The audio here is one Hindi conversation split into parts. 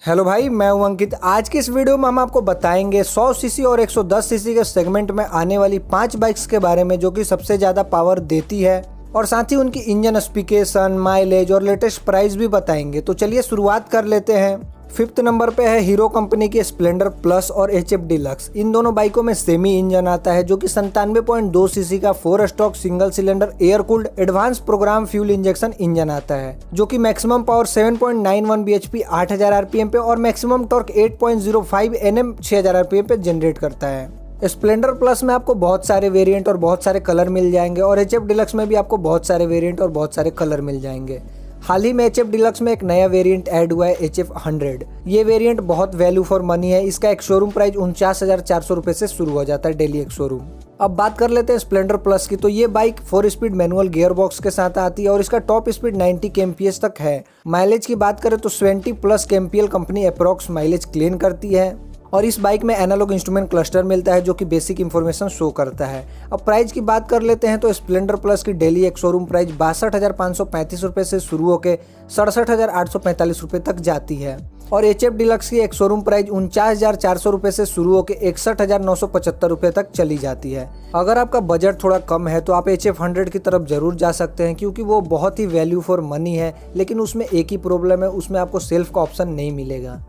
हेलो भाई, मैं हूं अंकित। आज की इस वीडियो में हम आपको बताएंगे 100 सीसी और 110 सीसी के सेगमेंट में आने वाली 5 बाइक्स के बारे में जो कि सबसे ज़्यादा पावर देती है, और साथ ही उनकी इंजन स्पेसिफिकेशन, माइलेज और लेटेस्ट प्राइस भी बताएंगे। तो चलिए शुरुआत कर लेते हैं। 5th नंबर पे है हीरो कंपनी की स्प्लेंडर प्लस और HF डिलक्स। इन दोनों बाइकों में सेमी इंजन आता है जो कि 97.2 सीसी का 4 stroke single cylinder air cooled advance program fuel injection engine आता है, जो कि मैक्सिमम पावर 7.91 bhp 8000 rpm पे और मैक्सिमम टॉर्क 8.05 Nm 6000 rpm पे जनरेट करता है। स्प्लेंडर प्लस में आपको बहुत सारे वेरिएंट और बहुत सारे कलर मिल जाएंगे, और HF डिलक्स में भी आपको बहुत सारे वेरिएंट और बहुत सारे कलर मिल जाएंगे। हाल ही में HF डिलक्स में एक नया वेरिएंट ऐड हुआ है, HF 100। ये वेरिएंट बहुत वैल्यू फॉर मनी है। इसका एक शोरूम प्राइस 49,400 रुपए से शुरू हो जाता है डेली एक शोरूम। अब बात कर लेते हैं स्प्लेंडर प्लस की। तो ये bike 4 speed manual gear box के साथ आती है और इसका टॉप स्पीड 90 kmph तक है। माइलेज की बात करें तो 20+ kmpl company approx mileage claim करती है, और इस बाइक में एनालॉग इंस्ट्रूमेंट क्लस्टर मिलता है जो कि बेसिक इंफॉर्मेशन शो करता है। अब प्राइस की बात कर लेते हैं तो स्प्लेंडर प्लस की डेली एक शोरूम प्राइस 62,535 रुपये से शुरू होकर 67,845 रुपये तक जाती है, और HF डिलक्स की एक शोरूम प्राइस 49,400 रुपये से शुरू होकर 61,975 रुपये तक चली जाती है। अगर आपका बजट थोड़ा कम है तो आप HF 100 की तरफ जरूर जा सकते हैं, क्योंकि वो बहुत ही वैल्यू फॉर मनी है। लेकिन उसमें एक ही प्रॉब्लम है, उसमें आपको सेल्फ का ऑप्शन नहीं मिलेगा।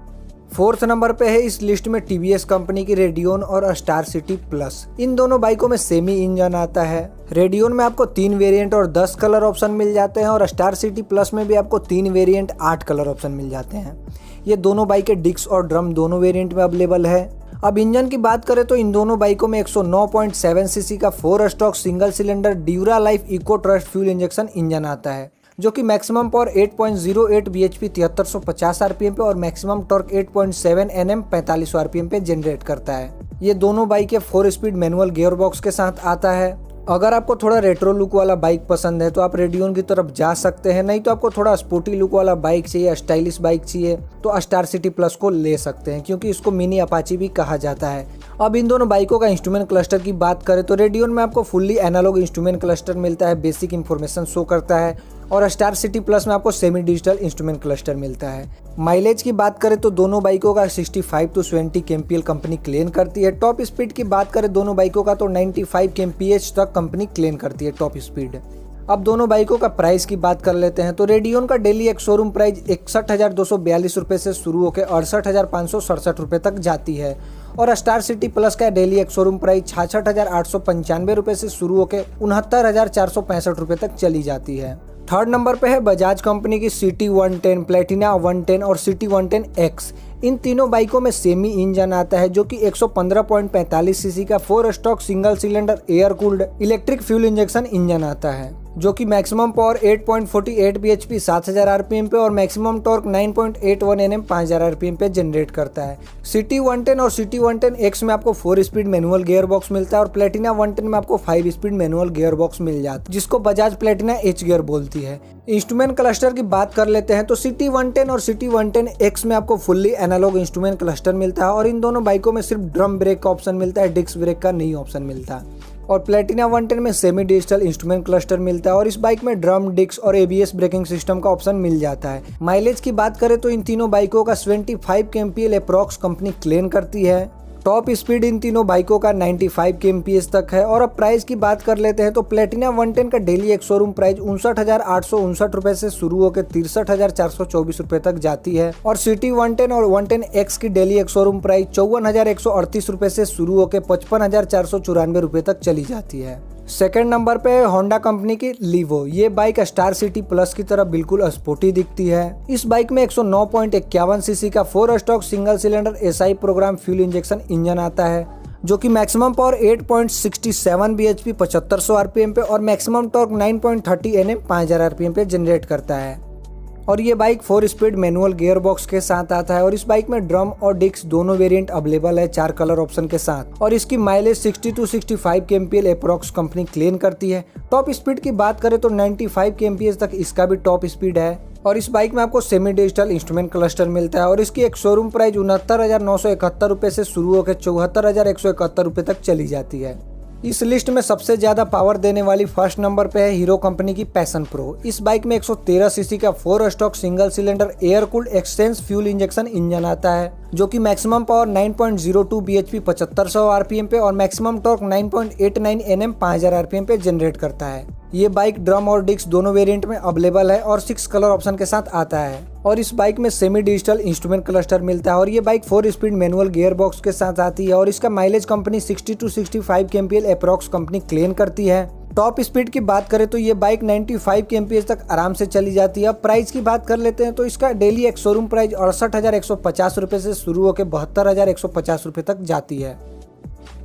4th नंबर पे है इस लिस्ट में TVS कंपनी की रेडियन और स्टार सिटी प्लस। इन दोनों बाइकों में सेमी इंजन आता है। रेडियन में आपको 3 वेरिएंट और 10 कलर ऑप्शन मिल जाते हैं, और स्टार सिटी प्लस में भी आपको 3 वेरिएंट 8 कलर ऑप्शन मिल जाते हैं। ये दोनों बाइकें डिस्क और ड्रम दोनों वेरिएंट में अवेलेबल है। अब इंजन की बात करें तो इन दोनों बाइकों में 109.7 सीसी का 4 stroke single cylinder dura life eco thrust fuel injection engine आता है, जो कि मैक्सिमम पावर 8.08 bhp 7350 rpm पे और मैक्सिमम टॉर्क 8.7 Nm 4500 rpm पे जनरेट करता है। ये दोनों बाइकें 4 स्पीड मैनुअल गियर बॉक्स के साथ आता है। अगर आपको थोड़ा रेट्रो लुक वाला बाइक पसंद है तो आप रेडियन की तरफ जा सकते हैं, नहीं तो आपको थोड़ा स्पोर्टी लुक वाला बाइक चाहिए, स्टाइलिश बाइक चाहिए, तो स्टार सिटी प्लस को ले सकते हैं, क्योंकि इसको मिनी अपाची भी कहा जाता है। अब इन दोनों बाइकों का इंस्ट्रूमेंट क्लस्टर की बात करें तो रेडियन में आपको फुल्ली एनालॉग इंस्ट्रूमेंट क्लस्टर मिलता है, बेसिक इंफॉर्मेशन शो करता है, और स्टार सिटी प्लस में आपको सेमी डिजिटल इंस्ट्रूमेंट क्लस्टर मिलता है। माइलेज की बात करें तो दोनों बाइकों का 65 to 70 kmpl कंपनी क्लेम करती है। टॉप स्पीड की बात करें दोनों बाइकों का तो 95 kmph तक कंपनी क्लेम करती है टॉप स्पीड। अब दोनों बाइकों का प्राइस की बात कर लेते हैं तो रेडियन का डेली एक शोरूम प्राइस 61,242 रुपये से शुरू होकर 68,567 रुपये तक जाती है, और स्टार सिटी प्लस का डेली एक शोरूम प्राइस 66,895 रुपये से शुरू होकर 69,465 रुपये तक चली जाती है। 3rd नंबर पे है बजाज कंपनी की CT 110, प्लेटिना 110 और CT 110X। इन तीनों बाइकों में सेमी इंजन आता है जो कि 115.45 सीसी का 4 stroke single cylinder air cooled electric fuel injection engine आता है, जो कि मैक्सिमम पावर 8.48 bhp 7000 rpm पे और मैक्सिमम टॉर्क 9.81 Nm 5000 rpm पे जनरेट करता है। CT 110 और CT 110X में आपको 4 स्पीड मैनुअल गियर बॉक्स मिलता है, और प्लेटिना 110 में आपको 5 स्पीड मैनुअल गियर बॉक्स मिल जाता है, जिसको बजाज प्लेटिना H गियर बोलती है। इंस्ट्रूमेंट क्लस्टर की बात कर लेते हैं तो CT 110 और CT 110X में आपको फुल्ली एनालॉग इंस्ट्रूमेंट क्लस्टर मिलता है, और इन दोनों बाइकों में सिर्फ ड्रम ब्रेक का ऑप्शन मिलता है, डिस्क ब्रेक का नहीं ऑप्शन मिलता। और प्लेटिना 110 में सेमी डिजिटल इंस्ट्रूमेंट क्लस्टर मिलता है, और इस बाइक में ड्रम, डिस्क और ABS ब्रेकिंग सिस्टम का ऑप्शन मिल जाता है। माइलेज की बात करें तो इन तीनों बाइकों का 75 kmpl अप्रॉक्स कंपनी क्लेम करती है। टॉप स्पीड इन तीनों बाइकों का 95 kmph तक है। और अब प्राइस की बात कर लेते हैं तो प्लेटिना 110 का डेली एक शोरूम प्राइस 59,859 रुपए से शुरू होकर 63,424 रुपए तक जाती है, और CT 110 और 110X की डेली एक शोरूम प्राइस 54,138 रुपए से शुरू होकर 55,494 रुपए तक चली जाती है। 2nd नंबर पे है होंडा कंपनी की लीवो। ये बाइक स्टार सिटी प्लस की तरह बिल्कुल स्पोर्टी दिखती है। इस बाइक में 109.51 सीसी का 4 stroke single cylinder SI program fuel injection engine आता है, जो कि मैक्सिमम पावर 8.67 bhp 7500 rpm पे और मैक्सिमम टॉर्क 9.30 Nm 5000 rpm पे जनरेट करता है। और ये bike 4 speed manual gear box के साथ आता है, और इस बाइक में ड्रम और डिस्क दोनों वेरिएंट अवेलेबल है 4 कलर ऑप्शन के साथ, और इसकी mileage 60 to 65 kmpl approx company claim करती है। टॉप स्पीड की बात करें तो 95 kmph तक इसका भी टॉप स्पीड है, और इस बाइक में आपको सेमी डिजिटल इंस्ट्रूमेंट क्लस्टर मिलता है, और इसकी एक शोरूम प्राइस 69,971 रुपये से शुरू होकर 74,171 रुपये तक चली जाती है। इस लिस्ट में सबसे ज्यादा पावर देने वाली फर्स्ट नंबर पे है हीरो कंपनी की पैशन प्रो। इस बाइक में 113 सीसी का 4 stroke single cylinder air cooled expanse fuel injection engine आता है, जो कि मैक्सिमम पावर 9.02 bhp 7500 आरपीएम पे और मैक्सिमम टॉर्क 9.89 Nm 5000 आरपीएम पे जनरेट करता है। ये बाइक ड्रम और डिस्क दोनों वेरिएंट में अवेलेबल है और 6 कलर ऑप्शन के साथ आता है। और इस बाइक में सेमी डिजिटल इंस्ट्रूमेंट क्लस्टर मिलता है और ये bike 4 speed manual gear box के साथ आती है और इसका mileage company 60 to 65 kmpl approx company claim करती है। टॉप स्पीड की बात करें तो ये बाइक 95 kmph तक आराम से चली जाती है। अब प्राइस की बात कर लेते हैं तो इसका डेली एक शोरूम प्राइस 68,150 रुपये से शुरू होकर 72,150 रुपये तक जाती है।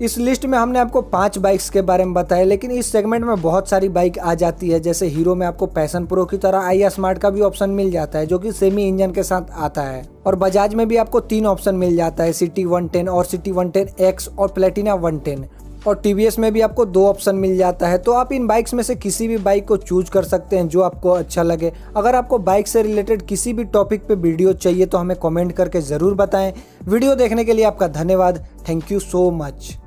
इस लिस्ट में हमने आपको 5 बाइक्स के बारे में बताया, लेकिन इस सेगमेंट में बहुत सारी बाइक आ जाती है। जैसे हीरो में आपको पैशन प्रो की तरह आई स्मार्ट का भी ऑप्शन मिल जाता है, जो कि सेमी इंजन के साथ आता है। और बजाज में भी आपको 3 ऑप्शन मिल जाता है, सिटी 110 और सिटी 110X और प्लेटिना 110। और टीवीएस में भी आपको 2 ऑप्शन मिल जाता है। तो आप इन बाइक्स में से किसी भी बाइक को चूज कर सकते हैं जो आपको अच्छा लगे। अगर आपको बाइक से रिलेटेड किसी भी टॉपिक पे वीडियो चाहिए तो हमें कमेंट करके ज़रूर बताएं। वीडियो देखने के लिए आपका धन्यवाद। Thank you so much.